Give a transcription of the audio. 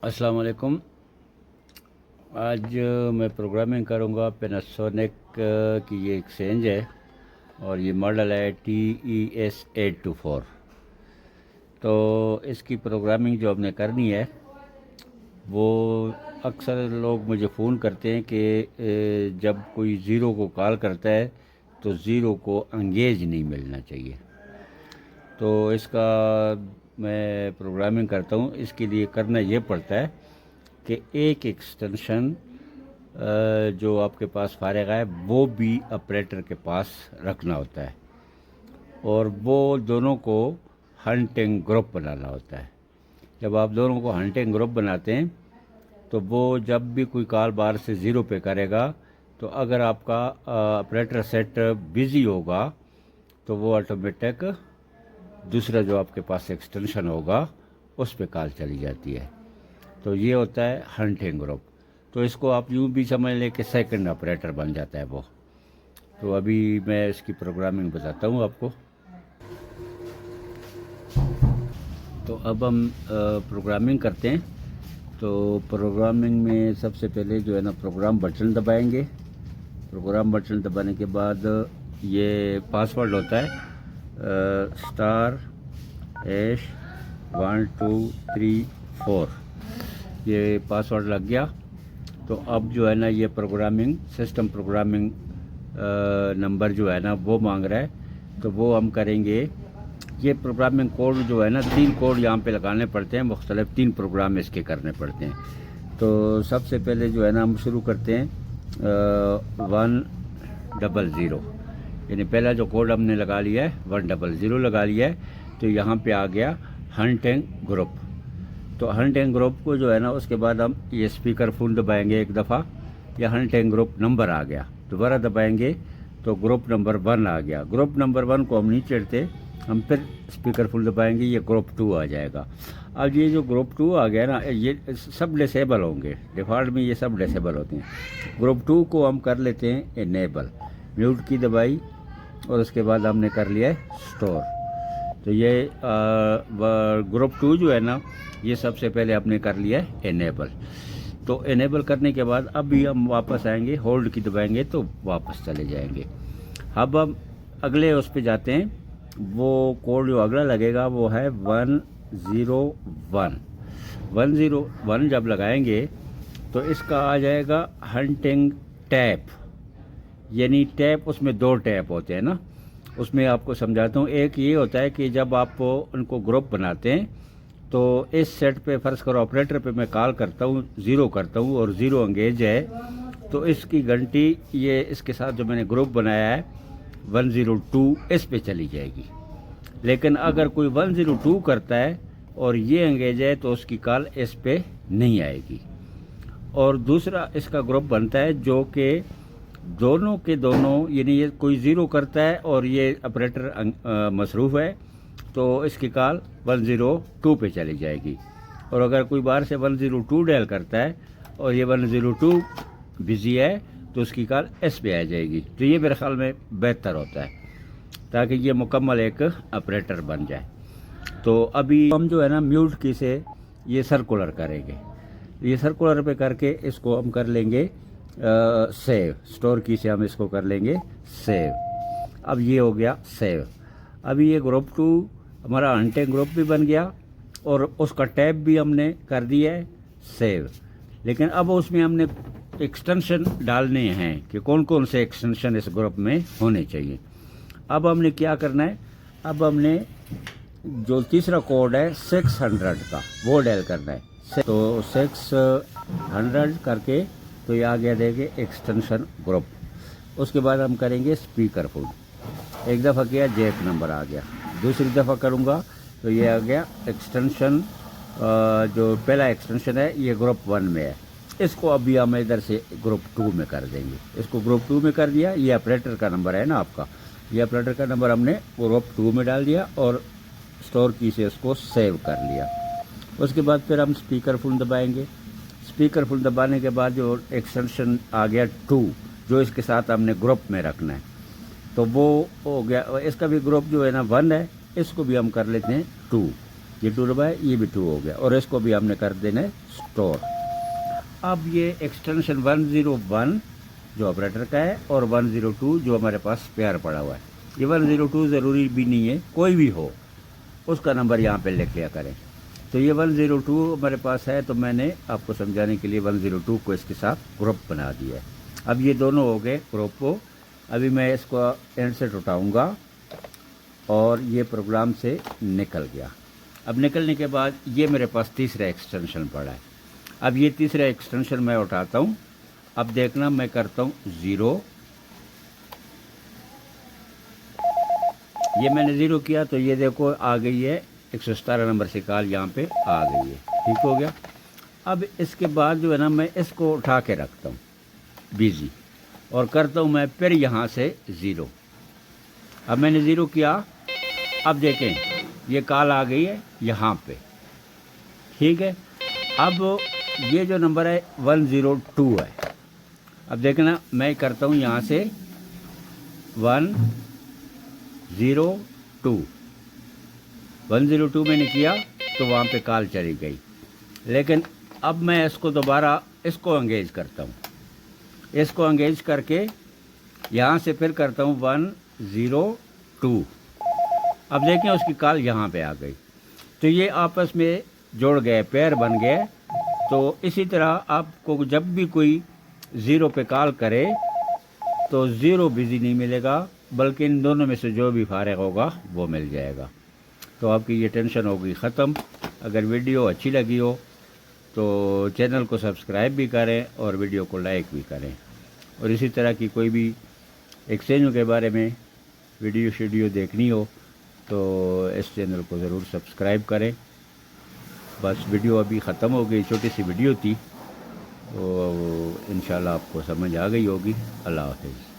अस्सलाम वालेकुम। आज मैं प्रोग्रामिंग करूँगा पैनासोनिक की ये एक्सचेंज है और ये मॉडल है TES824। तो इसकी प्रोग्रामिंग जो हमने करनी है वो अक्सर लोग मुझे फ़ोन करते हैं कि जब कोई ज़ीरो को कॉल करता है तो ज़ीरो को एंगेज नहीं मिलना चाहिए। तो इसका मैं प्रोग्रामिंग करता हूँ। इसके लिए करना ये पड़ता है कि एक एक्सटेंशन जो आपके पास फारिग है वो भी ऑपरेटर के पास रखना होता है और वो दोनों को हंटिंग ग्रुप बनाना होता है। जब आप दोनों को हंटिंग ग्रुप बनाते हैं तो वो जब भी कोई कॉल बार से ज़ीरो पे करेगा तो अगर आपका ऑपरेटर सेट बिज़ी होगा तो वो ऑटोमेटिक दूसरा जो आपके पास एक्सटेंशन होगा उस पे कॉल चली जाती है। तो ये होता है हंटिंग ग्रुप। तो इसको आप यूँ भी समझ लें कि सेकंड ऑपरेटर बन जाता है वो। तो अभी मैं इसकी प्रोग्रामिंग बताता हूँ आपको। तो अब हम प्रोग्रामिंग करते हैं। तो प्रोग्रामिंग में सबसे पहले जो है ना प्रोग्राम बटन दबाएंगे। प्रोग्राम बटन दबाने के बाद ये पासवर्ड होता है *#123 ये पासवर्ड लग गया। तो अब जो है ना ये प्रोग्रामिंग सिस्टम प्रोग्रामिंग नंबर जो है ना वो मांग रहा है। तो वो हम करेंगे। ये प्रोग्रामिंग कोड जो है ना 3 कोड यहाँ पे लगाने पड़ते हैं, मुख्तलिफ 3 प्रोग्राम इसके करने पड़ते हैं। तो सबसे पहले जो है ना हम शुरू करते हैं 100, यानी पहला जो कोड हमने लगा लिया है 100 लगा लिया है। तो यहाँ पे आ गया हंटिंग ग्रुप। तो हंटिंग ग्रुप को जो है ना उसके बाद हम ये स्पीकर फुल दबाएंगे एक दफ़ा, या हंटिंग ग्रुप नंबर आ गया, दोबारा दबाएंगे तो ग्रुप नंबर 1 आ गया। ग्रुप नंबर 1 को हम नहीं चढ़ते, हम फिर स्पीकर फुल दबाएंगे, ये ग्रुप 2 आ जाएगा। अब ये जो ग्रुप 2 आ गया ना ये सब डिसेबल होंगे, डिफ़ॉल्ट में ये सब डिसेबल होते हैं। ग्रुप 2 को हम कर लेते हैं इनेबल, म्यूट की दबाई और उसके बाद हमने कर लिया है स्टोर। तो ये ग्रुप 2 जो है ना ये सबसे पहले आपने कर लिया है इनेबल। तो इनेबल करने के बाद अभी हम वापस आएंगे, होल्ड की दबाएंगे तो वापस चले जाएंगे। अब हम अगले उस पे जाते हैं। वो कोड जो अगला लगेगा वो है 101। 101 जब लगाएंगे तो इसका आ जाएगा हंटिंग टैप, यानी टैप उसमें 2 टैप होते हैं ना। उसमें आपको समझाता हूँ। एक ये होता है कि जब आप उनको ग्रुप बनाते हैं तो इस सेट पे फ़र्ज़ करो ऑपरेटर पे मैं कॉल करता हूँ, ज़ीरो करता हूँ और ज़ीरो एंगेज है तो इसकी घंटी ये इसके साथ जो मैंने ग्रुप बनाया है 102 इस पे चली जाएगी। लेकिन अगर कोई 102 करता है और ये एंगेज है तो उसकी कॉल इस पे नहीं आएगी। और दूसरा इसका ग्रुप बनता है जो कि दोनों के दोनों, यानी ये कोई ज़ीरो करता है और ये ऑपरेटर मसरूफ़ है तो इसकी कॉल 102 पे चली जाएगी। और अगर कोई बाहर से 102 डायल करता है और ये 102 बिज़ी है तो उसकी कॉल इस पे आ जाएगी। तो ये मेरे ख्याल में बेहतर होता है ताकि ये मुकम्मल एक ऑपरेटर बन जाए। तो अभी हम जो है ना म्यूट की से ये सर्कुलर करेंगे। ये सर्कुलर पे करके इसको हम कर लेंगे सेव, स्टोर की से हम इसको कर लेंगे सेव। अब ये हो गया सेव। अभी ये ग्रुप 2 हमारा हंटिंग ग्रुप भी बन गया और उसका टैब भी हमने कर दिया है सेव। लेकिन अब उसमें हमने एक्सटेंशन डालने हैं कि कौन कौन से एक्सटेंशन इस ग्रुप में होने चाहिए। अब हमने क्या करना है, अब हमने जो तीसरा कोड है 600 का वो डायल करना है। तो 600 करके तो ये आ गया देखे एक्सटेंशन ग्रुप। उसके बाद हम करेंगे स्पीकर फुल। एक दफ़ा किया जैक नंबर आ गया, दूसरी दफ़ा करूँगा तो ये आ गया एक्सटेंशन जो पहला एक्सटेंशन है ये ग्रुप 1 में है। इसको अभी हम इधर से ग्रुप 2 में कर देंगे। इसको ग्रुप 2 में कर दिया। ये ऑपरेटर का नंबर है ना आपका, ये ऑपरेटर का नंबर हमने ग्रुप 2 में डाल दिया और स्टोर की से उसको सेव कर लिया। उसके बाद फिर हम स्पीकर फुल दबाएंगे। स्पीकर फुल दबाने के बाद जो एक्सटेंशन आ गया 2 जो इसके साथ हमने ग्रुप में रखना है तो वो हो गया। इसका भी ग्रुप जो है ना 1 है, इसको भी हम कर लेते हैं 2। یہ 2 دبایا یہ بھی 2 ہو گیا اور اس کو بھی ہم نے کر دینا ہے اسٹور. اب یہ ایکسٹینشن 101 جو آپریٹر کا ہے اور 102 جو ہمارے پاس اسپیئر پڑا ہوا ہے. یہ 102 ضروری بھی نہیں ہے، کوئی بھی ہو اس کا نمبر یہاں پہ لکھ لیا کریں. تو یہ 102 ہمارے پاس ہے، تو میں نے آپ کو سمجھانے کے لیے 102 کو اس کے ساتھ گروپ بنا دیا ہے. اب یہ دونوں ہو گئے گروپ کو. ابھی میں اس کو اینڈ سے اٹھاؤں گا اور یہ پروگرام سے نکل گیا. اب نکلنے کے بعد یہ میرے پاس تیسرا ایکسٹینشن پڑا ہے. اب یہ تیسرا ایکسٹینشن میں اٹھاتا ہوں. اب دیکھنا میں کرتا ہوں 0. یہ میں نے 0 کیا تو یہ دیکھو آ گئی ہے 117 نمبر سے کال یہاں پہ آ گئی ہے. ٹھیک ہو گیا. اب اس کے بعد جو ہے نا میں اس کو اٹھا کے رکھتا ہوں بیزی اور کرتا ہوں میں پھر یہاں سے 0. اب میں نے 0 کیا. اب دیکھیں یہ کال آ گئی ہے یہاں پہ. ٹھیک ہے. اب یہ جو نمبر ہے 102 ہے. اب دیکھنا میں کرتا ہوں یہاں سے 102 میں نے کیا تو وہاں پہ کال چلی گئی. لیکن اب میں اس کو دوبارہ اس کو انگیج کرتا ہوں. اس کو انگیج کر کے یہاں سے پھر کرتا ہوں 102. اب دیکھیں اس کی کال یہاں پہ آ گئی. تو یہ آپس میں جوڑ گئے، پیر بن گئے. تو اسی طرح آپ کو جب بھی کوئی 0 پہ کال کرے تو 0 بزی نہیں ملے گا، بلکہ ان دونوں میں سے جو بھی فارغ ہوگا وہ مل جائے گا. تو آپ کی یہ ٹینشن ہوگی ختم. اگر ویڈیو اچھی لگی ہو تو چینل کو سبسکرائب بھی کریں اور ویڈیو کو لائک بھی کریں. اور اسی طرح کی کوئی بھی ایکسچینجوں کے بارے میں ویڈیو دیکھنی ہو تو اس چینل کو ضرور سبسکرائب کریں. بس ویڈیو ابھی ختم ہو گئی، چھوٹی سی ویڈیو تھی، تو انشاءاللہ آپ کو سمجھ آ گئی ہوگی. اللہ حافظ.